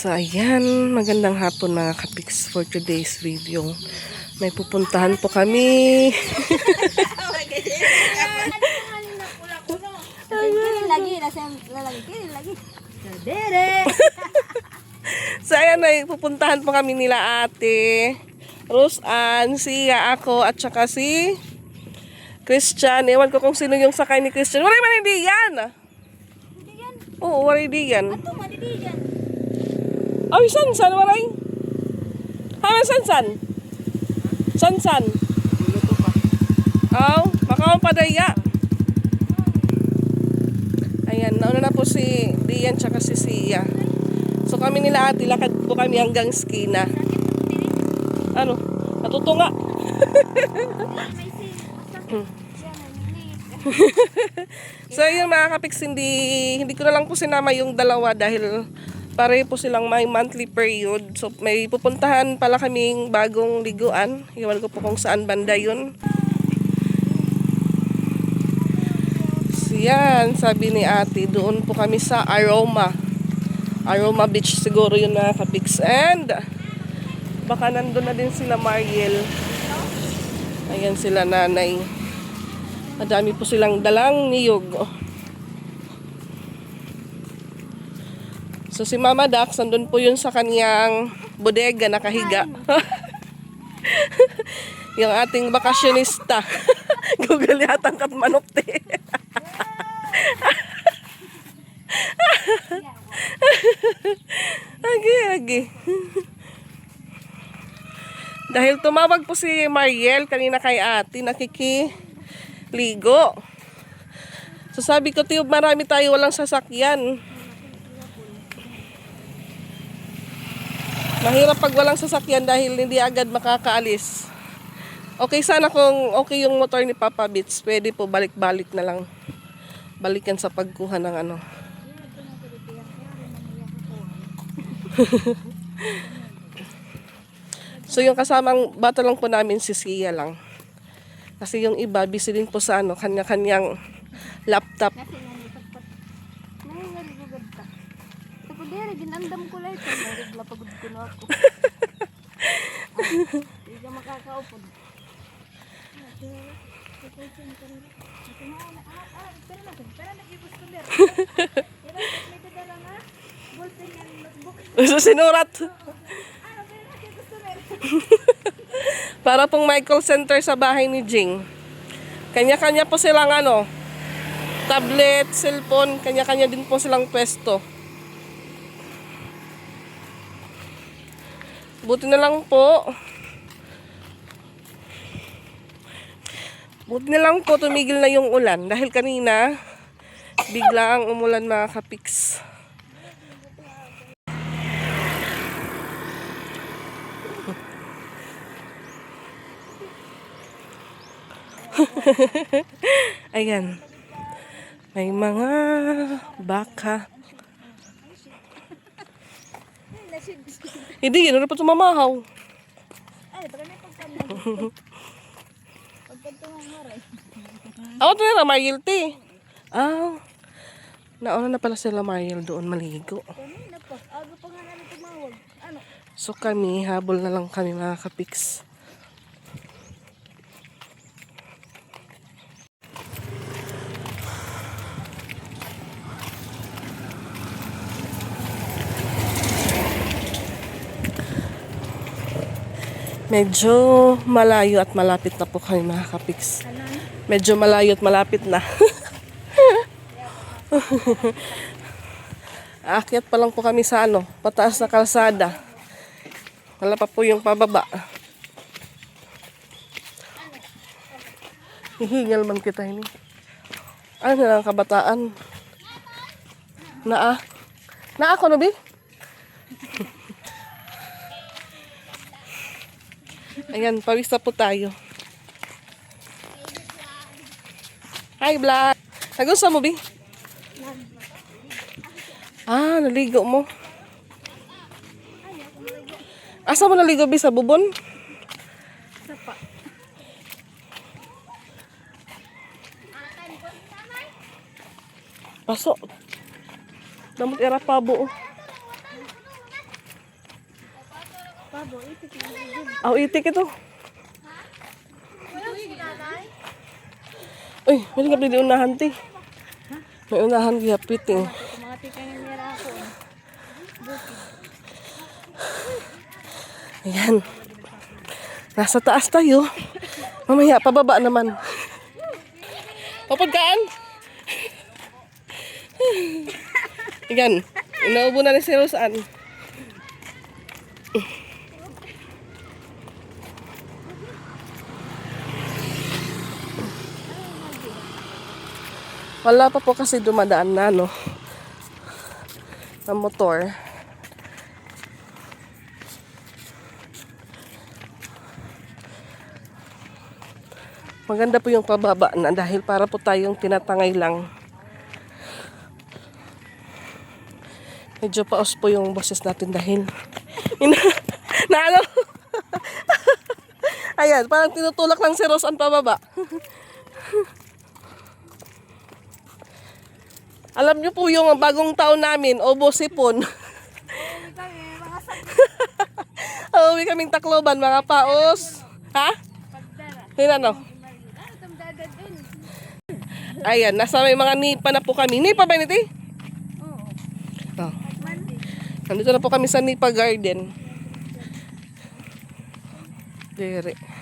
So ayan, magandang hapon mga kapiks for today's video. May pupuntahan po kami. So ayan, may pupuntahan po kami nila ate Rose Ann, siya, ako at saka si Christian. Ewan ko kung sino yung sakay ni Christian. Waray man hindi yan. Oo, waray di yan. Ay, san waray? Haman san? San? Aw, baka padaya. Ayan, nauna na po si Dian tsaka si Sia. So kami nila ate, lakad po kami hanggang skina. Ano? Natutunga. So yun mga kapiks, hindi ko na lang po sinama yung dalawa dahil pare po silang may monthly period. So may pupuntahan pala kaming bagong liguan. Iwan ko po kung saan banda yun. So yan, sabi ni ate, doon po kami sa Aroma Beach siguro yun mga kapiks. And baka nandun na din sila Mariel. Ayan sila nanay. Madami po silang dalang niyog. So si Mama Dax, nandun po yun sa kaniyang bodega nakahiga. Yung ating bakasyonista. Google yata ang katmanok te. Agi. Dahil tumawag po si Mariel kanina kay ate, nakikiligo. So sabi ko, Tiyub, marami tayo walang sasakyan. Mahirap pag walang sasakyan dahil hindi agad makakaalis. Okay sana kung okay yung motor ni Papa Bits. Pwede po balik-balik na lang. Balikan sa pagkuha ng ano. So yung kasamang bata lang po namin si Sia lang. Kasi yung iba busy din po sa ano, kanya-kanyang laptop. Ginandam ko lang ito. Narigla pagod ko na ako. Hindi ka makakaupod. Sinurat. Para pong Michael Center sa bahay ni Jing. Kanya-kanya po silang ano, tablet, cellphone, kanya-kanya din po silang pwesto. Buti na lang po tumigil na yung ulan dahil kanina bigla ang umulan mga kapiks. Ayan, may mga baka. Hindi, yun na pa tumamahaw. Ay, baka may pagkakas. Pagkatungan mo rin. Ako ito na Mariel te. Nauna na pala sila Mariel doon maligo. Kanina pa. Aga pa nga namin tumawag. Ano? So kami, habol na lang kami mga kapiks. Medyo malayo at malapit na po kami mga kapiks. Medyo malayo at malapit na. Aakyat pa lang po kami sa ano, pataas na kalsada. Wala pa po yung pababa. Hihingal man kita ini. Ano na lang kabataan? Na ako no bi? Ayan, pawis na po tayo. Hi, vlog. Nagusta mo, Bi? Naligo mo. Asa mo naligo, Bi? Sa bubon? Sapa. Paso. Damot era pa buo. Pabo, itik na yun. Aw, itik ito. Walang si nanay? Uy, may nga pwede unahan, ti. May unahan kaya piting. Mga tika yung mera ako. Ayan. Nasa taas tayo. Mamaya, pababa naman. Papadkaan. Ayan. Inaubo na ni si Rosan. Wala pa po kasi dumadaan na, no? Na motor. Maganda po yung pababa na dahil para po tayong tinatangay lang. Medyo paos po yung boses natin dahil na ano? Ayan, parang tinutulak lang si Rose ang pababa. Alam niyo po yung bagong taon namin, Obo Sipon. Uwi kami, mga Uwi kaming Tacloban, mga paos. Ha? pagdara. Yun ano? Ano itong dagat dun? Ayan, nasa may mga nipa na po kami. Nipa ba nito? Oo. Oh. Mandi. Nandito na po kami sa Nipa Garden. Dere.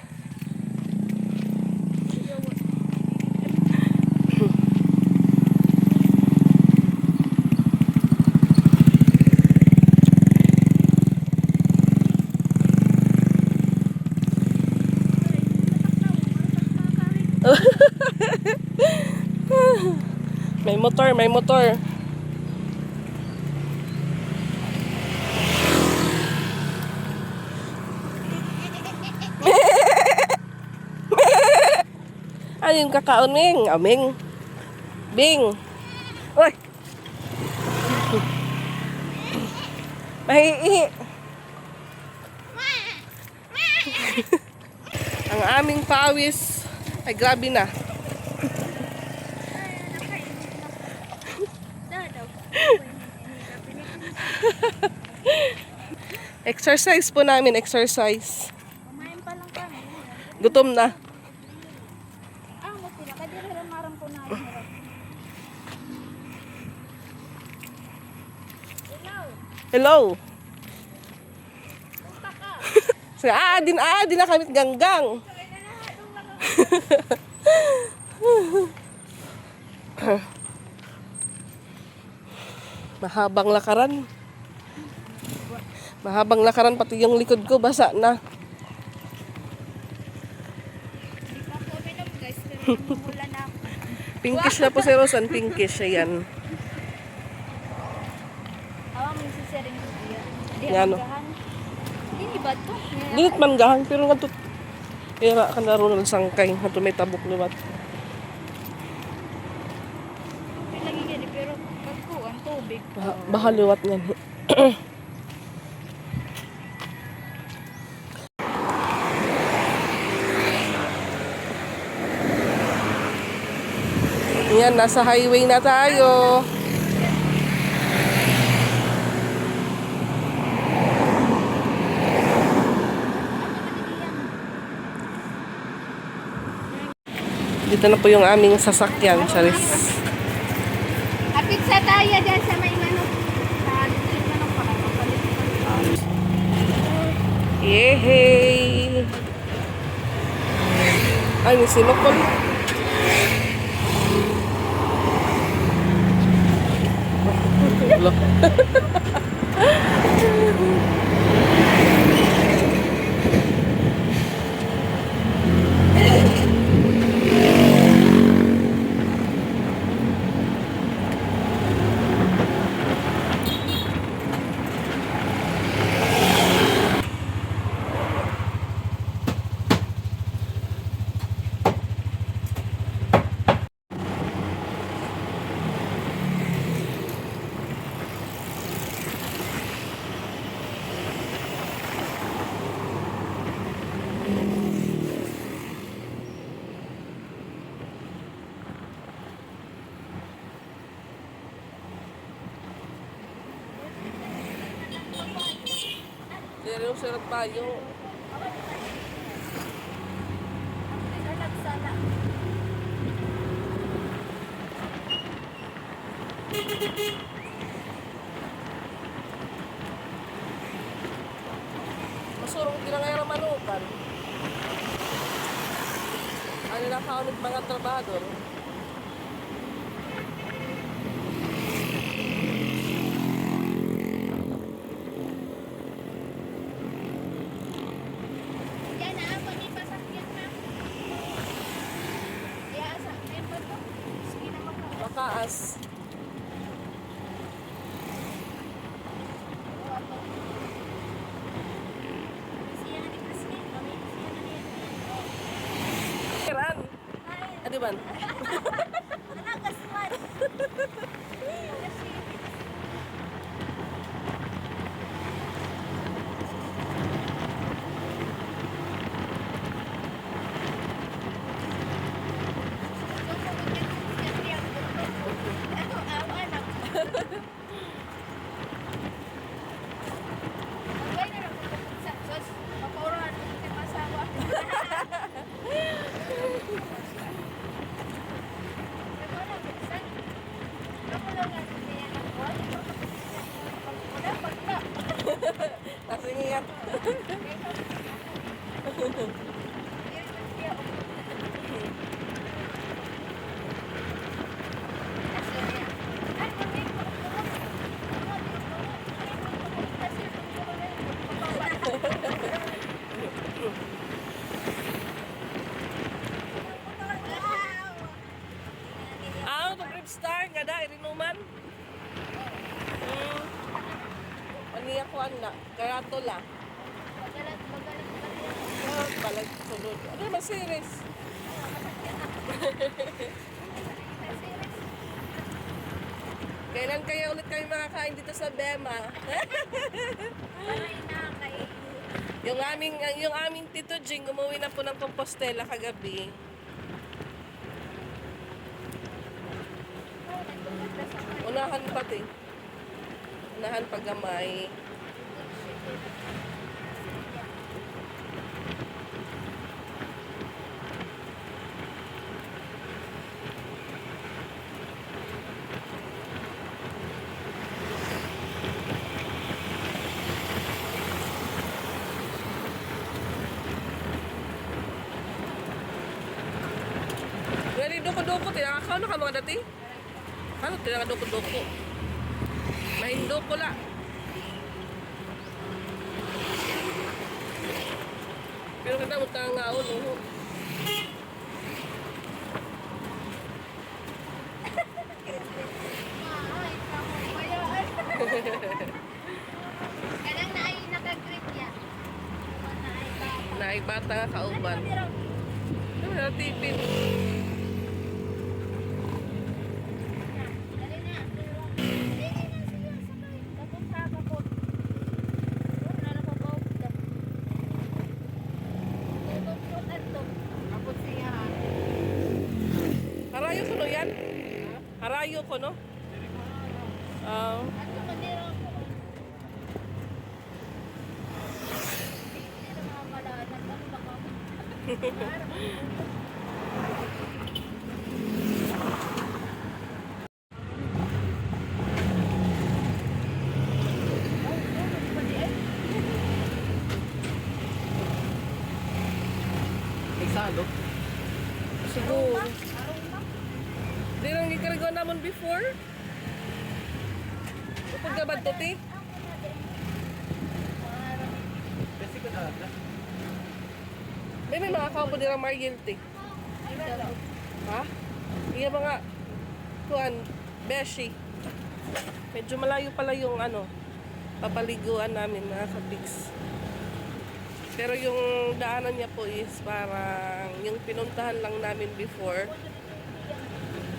May motor, may motor. Ano yung kakaon, Ming? Aming. Bing. Uy. Mahiihi. Ang aming pawis ay grabe na. Exercise po namin, exercise. Kumain pa lang kami. Gutom na. Ah, matila. Kadiri rin marang po na yun. Hello. Punta ka. So, din na kami ganggang. Mahabang lakaran. Mahabang lakaran, pati yung likod ko basa na. Hindi pa po minom guys. Pero namumula na ako. Pinkish na po si Rosan, pinkish. Ayan. Awa mo yung sisering ko diya. Di Nga, no? agahan. Hindi ba ito? Dinit man gahang, pero nga to. Kaya ka na ron ng sangkay, nga to may tabok liwat. Lagi gani pero pagkuhan tubig. Baka liwat niyan. Yan, nasa highway na tayo. Dito na po yung aming sasakyan, Charis. Apit sa tayo dyan sa may manok. Sa ating manok para kapalit. Yehey! Ay, may sinokol. Hello. Pero yung sarap tayo. Ito nagsala. Masurong din na ngayon ang manukan. Ano na kaunit mga trabador. Yan na ako ni pasakyan na. Kaya sa member ko. Sige na maka. Makaas. Siya na ni Christine. Kami siya na niya. Kiran. Ay, Adi ban? nakasman. Kasi Nasingiyat. Ah, ito Grip Star nga da, irinuman. Aniya ko na, karatula. Oh, balag sunod. Ano ba series? Kailan kaya ulit kami makakain dito sa Bema? yung aming Tito Jing umuwi na po ng Compostela kagabi. Unahan pati. Unahan paggamay. Really, duko-duko. Tinakakaw na ka mga dati? Ano, tinakaduko-duko? Mahindo ko la. Pero kita mo tangaon, oh. Kadang na ay nakagrip yan. Naibata nga kauban. Ano na tipin? Dali na. Sige na, sige. Sakay. Kapunta ka po. Wala na po. Tutut ito. Kapot siya. Harayo ko no yan? Harayo ko no? Ato manira ko. Hindi na mga malanan. Ano ba ka? Isalo. Siguro. Aroma. Di lang gikaragawa naman before? Kapag gabad to, ti? Kasi ko na. May mga kaupo nila Margil, ti. Ha? Iya mga kuan, beshi. Medyo malayo pala yung ano, papaliguan namin mga kabigs. Pero yung daanan niya po is parang yung pinuntahan lang namin before.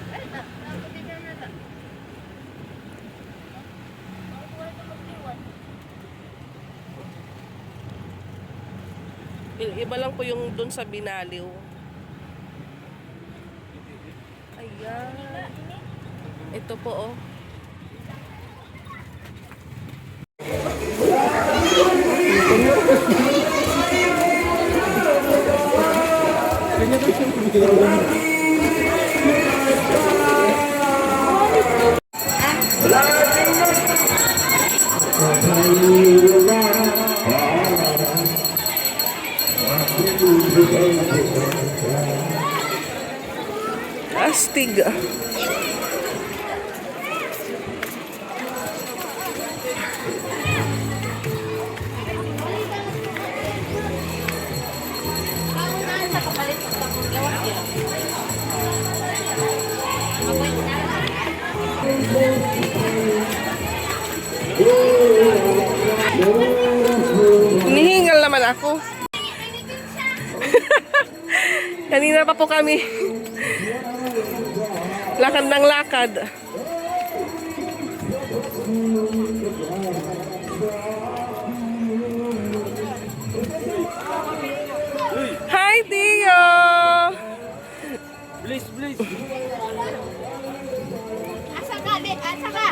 Ay, nakutin na na. Makuha ito mag-iwan. Iba lang po yung dun sa Binaliw. Ayan. Ito po, oh. Ito na. Astig. Sa kapalit sa gawas yan. Mabuhay na. Hinihingal naman ako. Kanina pa po kami. Lakad ng lakad. Hi, Tio! Please, please. Asa ka, di? Asa ka?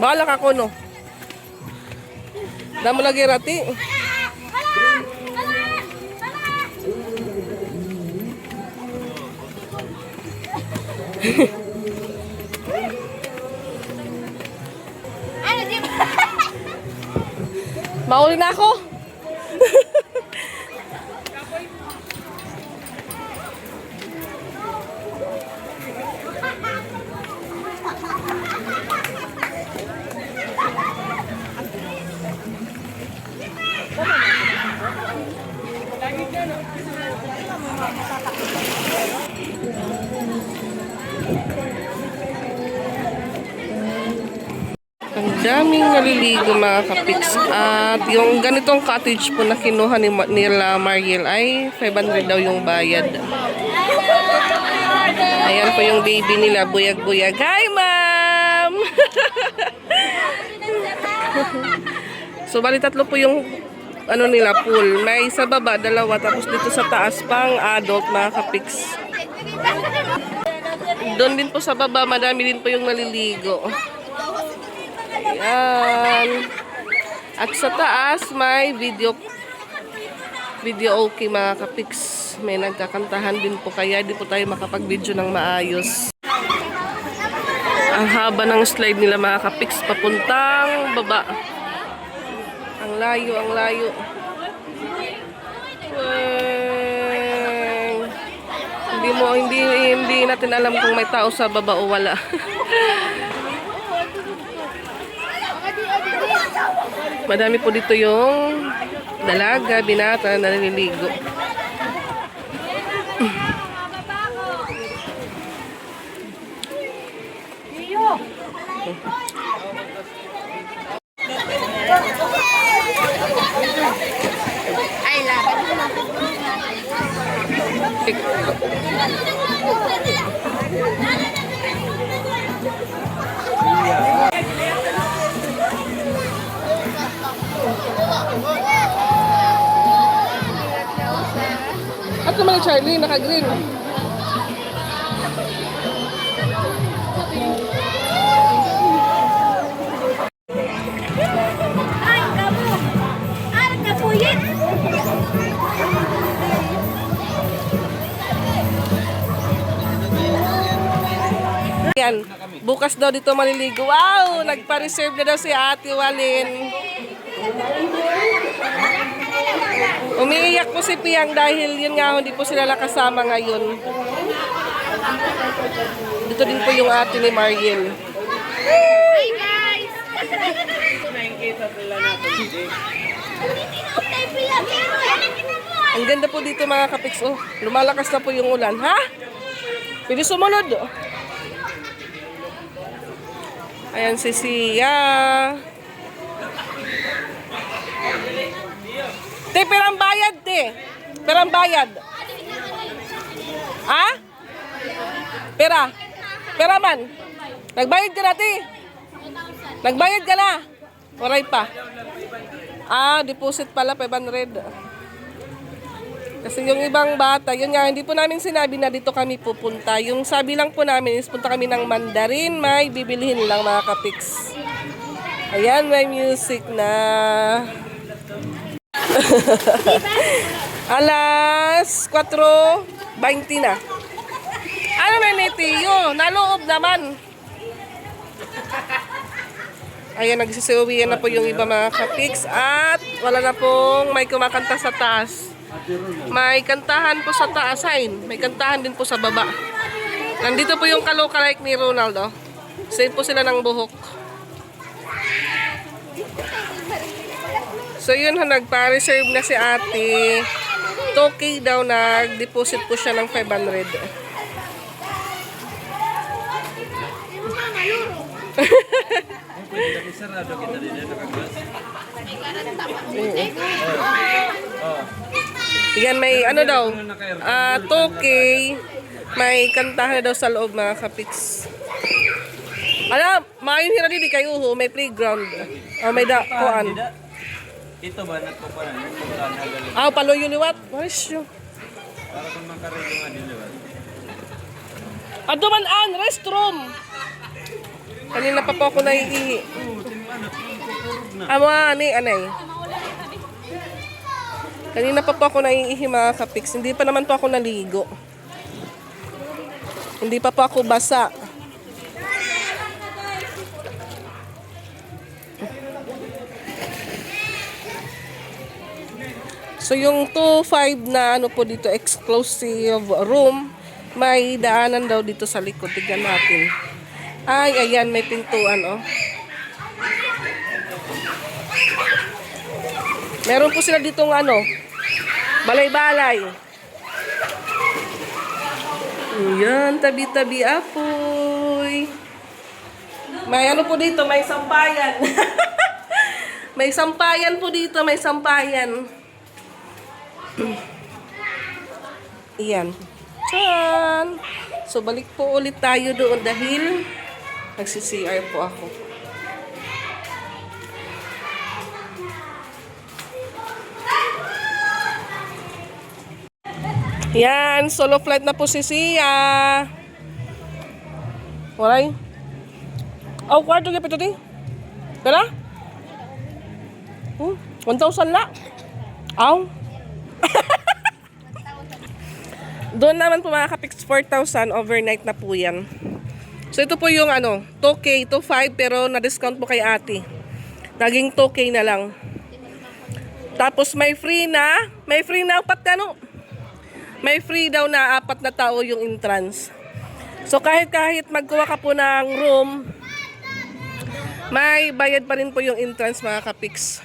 Bahala ka ko, no? Damo lagi rati. Ano, di ba? Mauli na ako. Ang daming naliligo mga kapiks. At yung ganitong cottage po na kinuha nila Mariel ay 500 daw yung bayad. Ayan po yung baby nila, buyag-buyag. Hi, ma'am! So, bali tatlo po yung ano nila, pool. May sa baba, dalawa. Tapos dito sa taas pang adult mga kapiks. Doon din po sa baba, madami din po yung naliligo. Ayan. At sa taas, may video okay mga kapiks. May nagkakantahan din po kaya di po tayo makapag-video ng maayos. Ang haba ng slide nila mga kapiks papuntang baba. Ang layo, ang layo. Wow. Hindi natin alam kung may tao sa baba o wala. Madami po dito yung dalaga, binata na naliligo. Ay, laban. At naman Charlie, naka-green. Ay, kamo. Ay, kapuyit. Yan, bukas daw dito maliligo. Wow, nagpa-reserve na daw si Ate Walin. Umiiyak po si Piang dahil yun nga, hindi po sila nakasama ngayon. Dito din po yung ate ni Mariel. Hi, guys. Ang ganda po dito mga kapiks. Oh, lumalakas na po yung ulan. Ha? Pwede sumunod. Ayan si Sia. Te, perang bayad, te. Perang bayad. Ha? Pera. Pera man. Nagbayad ka na, te. Nagbayad ka na. Waray pa. Ah, deposit pala, 500. Kasi yung ibang bata, yun nga, hindi po namin sinabi na dito kami pupunta. Yung sabi lang po namin is punta kami ng Mandarin, may bibilihin lang mga kapiks. Ayan, may music na. Alas 4:20 na. Ano na ni Tiyo? Naloob naman. Ayan, nagsisiuwian na po yung iba mga kapiks. At wala na pong may kumakanta sa taas. May kantahan po sa taas. Ayun, may kantahan din po sa baba. Nandito po yung kalokalike ni Ronaldo. Same po sila ng buhok. So yun, nagpa-reserve na si ate. 2K daw, nag-deposit po siya ng 500. Pwede kami sarado kita din na nakagas. Yan, may ano daw, 2K, may kantahan daw sa loob mga kapiks. Alam, maayong hira di kayo ho, may playground. Oh, may kuan. Ito ba nagpaparan? Nagpaparan na galing. Paloyo liwat. What is yun? Para kung makarin yung adiliwan. Aduman an, restroom. Kanina pa po ako naiihi. Ama, anay. Kanina pa po ako naiihi mga kapiks. Hindi pa naman po ako naligo. Hindi pa po ako basa. So yung 2.5 na ano po dito, exclusive room, may daanan daw dito sa likod. Tignan natin. Ay, ayan, may pintuan, oh. Meron po sila ditong ano, balay-balay. Ayan, tabi-tabi apoy. May ano po dito, may sampayan. May sampayan po dito, may sampayan. Iyan. Tsan! So, balik po ulit tayo doon dahil nagsi-CR po ako. Yan, solo flight na po si Sia. Walay. Kwarto ka pito di? Kala? 1,000 na. Doon naman po mga kapiks, 4,000 overnight na po yan. So ito po yung ano, 2K, 2.5 pero na-discount po kay ate. Naging 2K na lang. Tapos may free na 4 ano? May free daw na 4 na tao yung entrance. So kahit magkuha ka po ng room, may bayad pa rin po yung entrance mga kapiks.